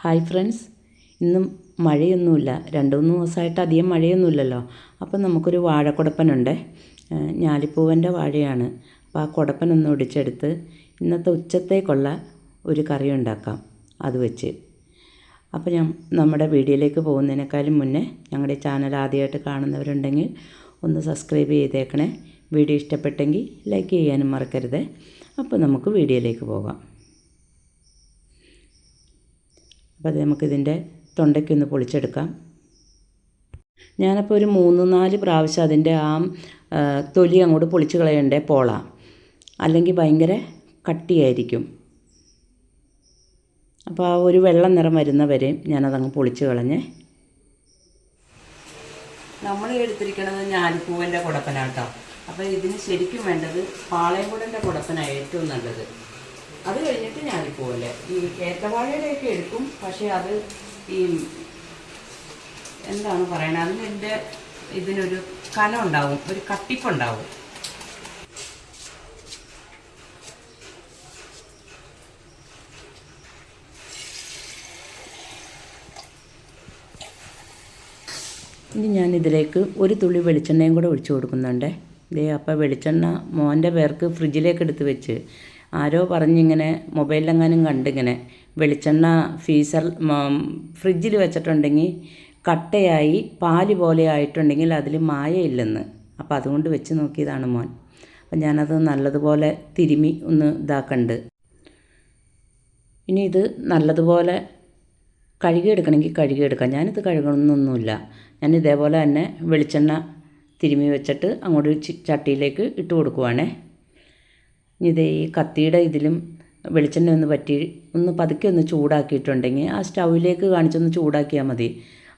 Hi friends, ഇന്നും മഴയൊന്നുമില്ല. 2-3 ദിവസമായിട്ട് അധികം മഴയൊന്നുമില്ലല്ലോ. അപ്പം നമുക്കൊരു വാഴക്കുടപ്പനുണ്ട്. ഞാലിപ്പൂവൻ്റെ വാഴയാണ്. അപ്പോൾ ആ കുടപ്പനൊന്ന് ഒടിച്ചെടുത്ത് ഇന്നത്തെ ഉച്ചത്തേക്കുള്ള ഒരു കറി ഉണ്ടാക്കാം അത് വെച്ച്. അപ്പോൾ നമ്മുടെ വീഡിയോയിലേക്ക് പോകുന്നതിനേക്കാളും മുന്നേ ഞങ്ങളുടെ ചാനൽ ആദ്യമായിട്ട് കാണുന്നവരുണ്ടെങ്കിൽ ഒന്ന് സബ്സ്ക്രൈബ് ചെയ്തേക്കണേ. വീഡിയോ ഇഷ്ടപ്പെട്ടെങ്കിൽ ലൈക്ക് ചെയ്യാനും മറക്കരുത്. അപ്പോൾ നമുക്ക് വീഡിയോയിലേക്ക് പോകാം. അപ്പോൾ അത് നമുക്കിതിൻ്റെ തൊണ്ടയ്ക്കൊന്ന് പൊളിച്ചെടുക്കാം. ഞാനപ്പോൾ ഒരു 3-4 പ്രാവശ്യം അതിൻ്റെ തൊലി അങ്ങോട്ട് പൊളിച്ച് കളയണ്ടേ പോള, അല്ലെങ്കിൽ ഭയങ്കര കട്ടിയായിരിക്കും. അപ്പോൾ ആ ഒരു വെള്ള നിറം വരുന്നവരെ ഞാനതങ്ങ് പൊളിച്ച് കളഞ്ഞേ. നമ്മൾ എടുത്തിരിക്കുന്നത് ഞാലിപ്പൂവൻ്റെ കുടപ്പനാണ് കേട്ടോ. അപ്പോൾ ഇതിന് ശരിക്കും വേണ്ടത് പാളയംകുടൻ്റെ കുടപ്പനാണ് ഏറ്റവും നല്ലത്. അത് കഴിഞ്ഞിട്ട് ഞാലിപ്പൂവല്ലേ, ഈ ഏത്തവാഴയുടെയൊക്കെ എടുക്കും. പക്ഷേ അത് ഈ എന്താണ് പറയണത്, ഇതിനൊരു കനം ഉണ്ടാവും, ഒരു കട്ടിപ്പുണ്ടാവും. ഇനി ഞാനിതിലേക്ക് ഒരു തുള്ളി വെളിച്ചെണ്ണയും കൂടെ ഒഴിച്ചു കൊടുക്കുന്നുണ്ട്. അപ്പോൾ വെളിച്ചെണ്ണ മോൻ്റെ പേർക്ക് ഫ്രിഡ്ജിലേക്ക് എടുത്ത് വെച്ച്, ആരോ പറഞ്ഞിങ്ങനെ മൊബൈലിലെങ്ങാനും കണ്ടിങ്ങനെ വെളിച്ചെണ്ണ ഫ്രിഡ്ജിൽ വെച്ചിട്ടുണ്ടെങ്കിൽ കട്ടയായി പാല് പോലെ ആയിട്ടുണ്ടെങ്കിൽ അതിൽ മായയില്ലെന്ന്. അപ്പോൾ അതുകൊണ്ട് വെച്ച് നോക്കിയതാണ് മോൻ. അപ്പം ഞാനത് നല്ലതുപോലെ തിരുമ്മി ഒന്ന് ഇതാക്കണ്ട്. ഇനി ഇത് നല്ലതുപോലെ കഴുകിയെടുക്കണമെങ്കിൽ കഴുകിയെടുക്കാം. ഞാനിത് കഴുകണമെന്നൊന്നുമില്ല. ഞാൻ ഇതേപോലെ തന്നെ വെളിച്ചെണ്ണ തിരുമ്മി വെച്ചിട്ട് അങ്ങോട്ട് ചട്ടിയിലേക്ക് ഇട്ട് കൊടുക്കുവാണേ. ഇത് ഈ കത്തിയുടെ ഇതിലും വെളിച്ചെണ്ണ ഒന്ന് പതുക്കെ ഒന്ന് ചൂടാക്കിയിട്ടുണ്ടെങ്കിൽ ആ സ്റ്റൗവിലേക്ക് കാണിച്ചൊന്ന് ചൂടാക്കിയാൽ മതി.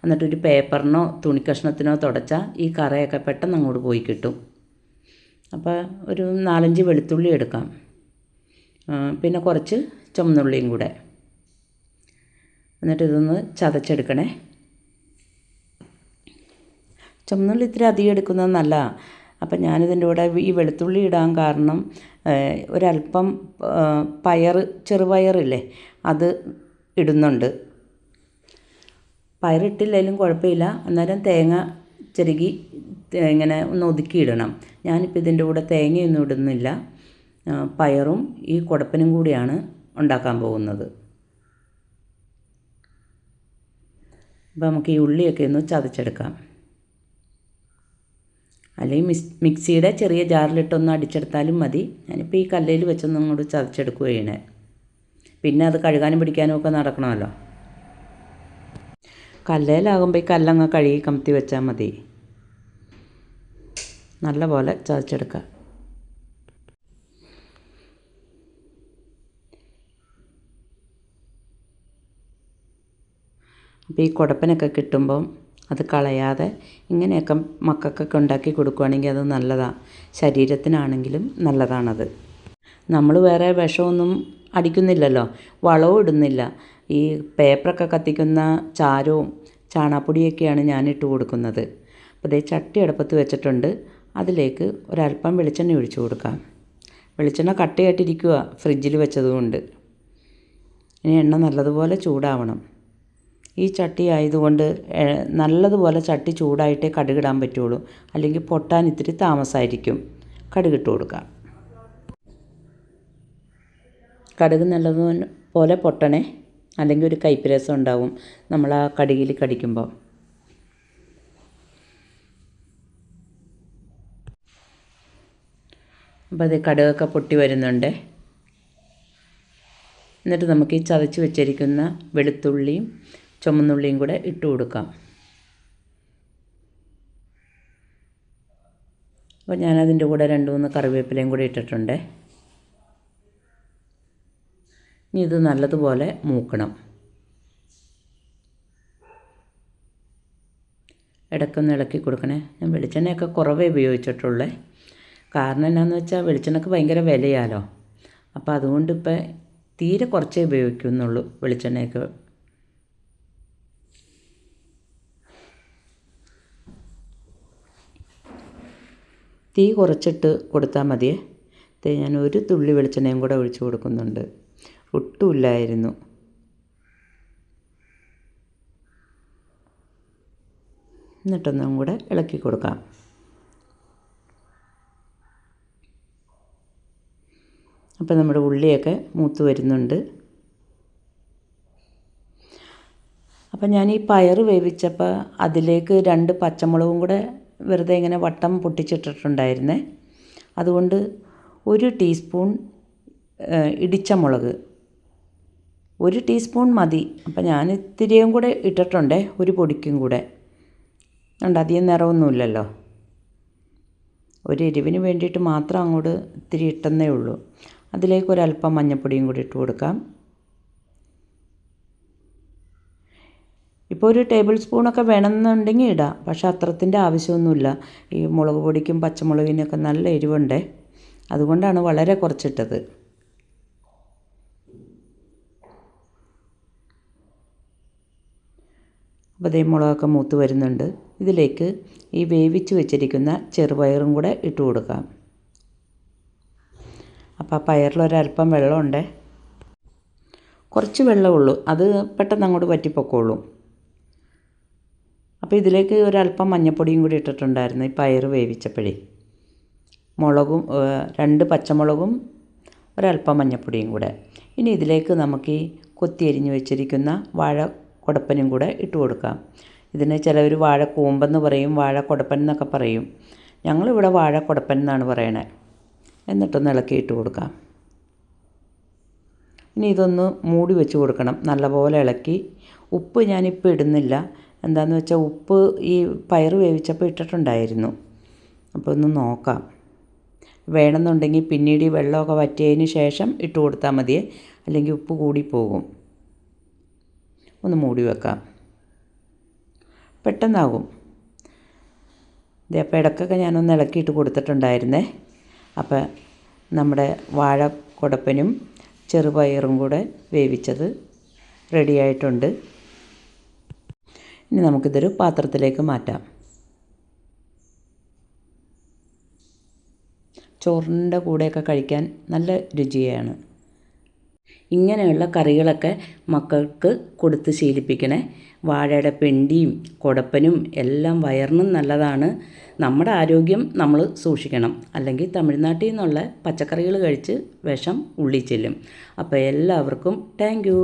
എന്നിട്ടൊരു പേപ്പറിനോ തുണിക്കഷ്ണത്തിനോ തുടച്ചാൽ ഈ കറയൊക്കെ പെട്ടെന്ന് അങ്ങോട്ട് പോയി കിട്ടും. അപ്പോൾ ഒരു 4-5 വെളുത്തുള്ളി എടുക്കാം, പിന്നെ കുറച്ച് ചുമന്നുള്ളിയും കൂടെ. എന്നിട്ട് ഇതൊന്ന് ചതച്ചെടുക്കണേ. ചുമന്നുള്ളി ഇത്തിരി അധികം എടുക്കുന്നത് നല്ലതാണ്. അപ്പം ഞാനിതിൻ്റെ കൂടെ ഈ വെളുത്തുള്ളി ഇടാൻ കാരണം ഒരല്പം ചെറുപയറില്ലേ, അത് ഇടുന്നുണ്ട്. പയറിട്ടില്ലെങ്കിലും കുഴപ്പമില്ല, അന്നേരം തേങ്ങ ചെറുകി ഇങ്ങനെ ഒന്ന് ഒതുക്കിയിടണം. ഞാനിപ്പോൾ ഇതിൻ്റെ കൂടെ തേങ്ങയൊന്നും ഇടുന്നില്ല. പയറും ഈ കുടപ്പനും കൂടിയാണ് ഉണ്ടാക്കാൻ പോകുന്നത്. അപ്പോൾ നമുക്ക് ഈ ഉള്ളിയൊക്കെ ഒന്ന് ചതച്ചെടുക്കാം. അല്ലെങ്കിൽ മിക്സിയുടെ ചെറിയ ജാറിലിട്ടൊന്ന് അടിച്ചെടുത്താലും മതി. ഞാനിപ്പോൾ ഈ കല്ലയിൽ വെച്ചൊന്നും അങ്ങോട്ട് ചതച്ചെടുക്കുകയാണ്. പിന്നെ അത് കഴുകാനും പിടിക്കാനും ഒക്കെ നടക്കണമല്ലോ. കല്ലേലാകുമ്പോൾ ഈ കല്ലങ്ങ് കഴുകി കമത്തി വെച്ചാൽ മതി. നല്ല പോലെ ചതച്ചെടുക്കുക. അപ്പോൾ ഈ കുടപ്പനൊക്കെ കിട്ടുമ്പം അത് കളയാതെ ഇങ്ങനെയൊക്കെ മക്കൾക്കൊക്കെ ഉണ്ടാക്കി കൊടുക്കുകയാണെങ്കിൽ അത് നല്ലതാണ്. ശരീരത്തിനാണെങ്കിലും നല്ലതാണത്. നമ്മൾ വേറെ വിഷമൊന്നും അടിക്കുന്നില്ലല്ലോ, വളവും ഇടുന്നില്ല. ഈ പേപ്പറൊക്കെ കത്തിക്കുന്ന ചാരവും ചാണകപ്പൊടിയൊക്കെയാണ് ഞാനിട്ട് കൊടുക്കുന്നത്. അപ്പോൾ ദേ ചട്ടി അടുപ്പത്ത് വെച്ചിട്ടുണ്ട്. അതിലേക്ക് ഒരല്പം വെളിച്ചെണ്ണ ഒഴിച്ചു കൊടുക്കാം. വെളിച്ചെണ്ണ കട്ടയായിട്ടിരിക്കുക ഫ്രിഡ്ജിൽ വെച്ചതുകൊണ്ട്. ഇനി എണ്ണ നല്ലതുപോലെ ചൂടാവണം. ഈ ചട്ടി ആയതുകൊണ്ട് നല്ലതുപോലെ ചട്ടി ചൂടായിട്ടേ കടുകിടാൻ പറ്റുള്ളൂ, അല്ലെങ്കിൽ പൊട്ടാൻ ഇത്തിരി താമസമായിരിക്കും. കടുകിട്ട് കൊടുക്കാം. കടുക് നല്ലതുപോലെ പൊട്ടണേ, അല്ലെങ്കിൽ ഒരു കയ്പ്പ് ഉണ്ടാവും നമ്മൾ ആ കടുകിൽ കടിക്കുമ്പോൾ. അപ്പോൾ അത് കടുകൊക്കെ പൊട്ടി വരുന്നുണ്ട്. എന്നിട്ട് നമുക്ക് ഈ ചതച്ച് വെച്ചിരിക്കുന്ന വെളുത്തുള്ളിയും ചുമന്നുള്ളിയും കൂടെ ഇട്ട് കൊടുക്കാം. അപ്പോൾ ഞാനതിൻ്റെ കൂടെ 2-3 കറിവേപ്പിലയും കൂടെ ഇട്ടിട്ടുണ്ട്. ഇനി ഇത് നല്ലതുപോലെ മൂക്കണം. ഇടയ്ക്കൊന്ന് ഇളക്കി കൊടുക്കണേ. ഞാൻ വെളിച്ചെണ്ണയൊക്കെ കുറവേ ഉപയോഗിച്ചിട്ടുള്ളേ. കാരണം എന്നാന്ന് വെച്ചാൽ വെളിച്ചെണ്ണയ്ക്ക് ഭയങ്കര വിലയാലോ. അപ്പോൾ അതുകൊണ്ട് ഇപ്പം തീരെ കുറച്ചേ ഉപയോഗിക്കുന്നുള്ളൂ വെളിച്ചെണ്ണയൊക്കെ. തീ കുറച്ചിട്ട് കൊടുത്താൽ മതിയേ. ഞാൻ ഒരു തുള്ളി വെളിച്ചെണ്ണയും കൂടെ ഒഴിച്ച് കൊടുക്കുന്നുണ്ട്. ഒട്ടുമില്ലായിരുന്നു. എന്നിട്ടൊന്നും കൂടെ ഇളക്കി കൊടുക്കാം. അപ്പോൾ നമ്മുടെ ഉള്ളിയൊക്കെ മൂത്ത് വരുന്നുണ്ട്. അപ്പം ഞാൻ ഈ പയർ വേവിച്ചപ്പോൾ അതിലേക്ക് 2 പച്ചമുളകും കൂടെ വെറുതെ ഇങ്ങനെ വട്ടം പൊട്ടിച്ചിട്ടിട്ടുണ്ടായിരുന്നേ. അതുകൊണ്ട് 1 ടീസ്പൂൺ ഇടിച്ച മുളക്, 1 ടീസ്പൂൺ മതി. അപ്പം ഞാൻ ഇത്തിരിയും കൂടെ ഇട്ടിട്ടുണ്ടേ, ഒരു പൊടിക്കും കൂടെ ഉണ്ട്. അധികം നിറമൊന്നുമില്ലല്ലോ, ഒരു എരിവിന് വേണ്ടിയിട്ട് മാത്രം അങ്ങോട്ട് ഇത്തിരി ഇട്ടെന്നേ ഉള്ളൂ. അതിലേക്ക് ഒരല്പം മഞ്ഞൾപ്പൊടിയും കൂടി ഇട്ട് കൊടുക്കാം. ഇപ്പോൾ 1 ടേബിൾ സ്പൂണൊക്കെ വേണമെന്നുണ്ടെങ്കിൽ ഇടാം, പക്ഷേ അത്രത്തിൻ്റെ ആവശ്യമൊന്നുമില്ല. ഈ മുളക് പൊടിക്കും പച്ചമുളകിനൊക്കെ നല്ല എരിവുണ്ടേ, അതുകൊണ്ടാണ് വളരെ കുറച്ചിട്ടത്. അപ്പോൾ അതേ മുളകൊക്കെ മൂത്ത് വരുന്നുണ്ട്. ഇതിലേക്ക് ഈ വേവിച്ച് വെച്ചിരിക്കുന്ന ചെറുപയറും കൂടെ ഇട്ട് കൊടുക്കാം. അപ്പോൾ ആ പയറിലൊരല്പം വെള്ളമുണ്ടേ, കുറച്ച് വെള്ളമുള്ളൂ, അത് പെട്ടെന്ന് അങ്ങോട്ട് വറ്റിപ്പൊക്കോളും. അപ്പോൾ ഇതിലേക്ക് ഒരല്പം മഞ്ഞൾപ്പൊടിയും കൂടി ഇട്ടിട്ടുണ്ടായിരുന്നു ഈ പയർ വേവിച്ചപ്പോഴേ. മുളകും 2 പച്ചമുളകും ഒരല്പം മഞ്ഞൾപ്പൊടിയും കൂടെ. ഇനി ഇതിലേക്ക് നമുക്ക് ഈ കൊത്തിയരിഞ്ഞ് വെച്ചിരിക്കുന്ന വാഴക്കുടപ്പനും കൂടെ ഇട്ട് കൊടുക്കാം. ഇതിന് ചിലവർ വാഴക്കൂമ്പെന്ന് പറയും, വാഴക്കുടപ്പൻ എന്നൊക്കെ പറയും. ഞങ്ങളിവിടെ വാഴക്കുടപ്പൻ എന്നാണ് പറയണേ. എന്നിട്ടൊന്ന് ഇളക്കി ഇട്ട് കൊടുക്കാം. ഇനി ഇതൊന്ന് മൂടി വെച്ച് കൊടുക്കണം, നല്ലപോലെ ഇളക്കി. ഉപ്പ് ഞാനിപ്പോൾ ഇടുന്നില്ല, എന്താണെന്ന് വെച്ചാൽ ഉപ്പ് ഈ പയർ വേവിച്ചപ്പോൾ ഇട്ടിട്ടുണ്ടായിരുന്നു. അപ്പോൾ ഒന്ന് നോക്കാം, വേണമെന്നുണ്ടെങ്കിൽ പിന്നീട് ഈ വെള്ളമൊക്കെ വറ്റിയതിന് ശേഷം ഇട്ട് കൊടുത്താൽ മതിയേ, അല്ലെങ്കിൽ ഉപ്പ് കൂടിപ്പോകും. ഒന്ന് മൂടി വെക്കാം, പെട്ടെന്നാകും. അപ്പോൾ ഇടയ്ക്കൊക്കെ ഞാനൊന്ന് ഇളക്കിയിട്ട് കൊടുത്തിട്ടുണ്ടായിരുന്നേ. അപ്പോൾ നമ്മുടെ വാഴക്കുടപ്പനും ചെറുപയറും കൂടെ വേവിച്ചത് റെഡിയായിട്ടുണ്ട്. ഇനി നമുക്കിതൊരു പാത്രത്തിലേക്ക് മാറ്റാം. ചോറിൻ്റെ കൂടെയൊക്കെ കഴിക്കാൻ നല്ല രുചിയാണ്. ഇങ്ങനെയുള്ള കറികളൊക്കെ മക്കൾക്ക് കൊടുത്ത് ശീലിപ്പിക്കണേ. വാഴയുടെ പിണ്ടിയും കുടപ്പനും എല്ലാം വയറിനും നല്ലതാണ്. നമ്മുടെ ആരോഗ്യം നമ്മൾ സൂക്ഷിക്കണം, അല്ലെങ്കിൽ തമിഴ്നാട്ടിൽ നിന്നുള്ള പച്ചക്കറികൾ കഴിച്ച് വിഷം ഉള്ളിൽ ചെല്ലും. അപ്പോൾ എല്ലാവർക്കും താങ്ക് യു.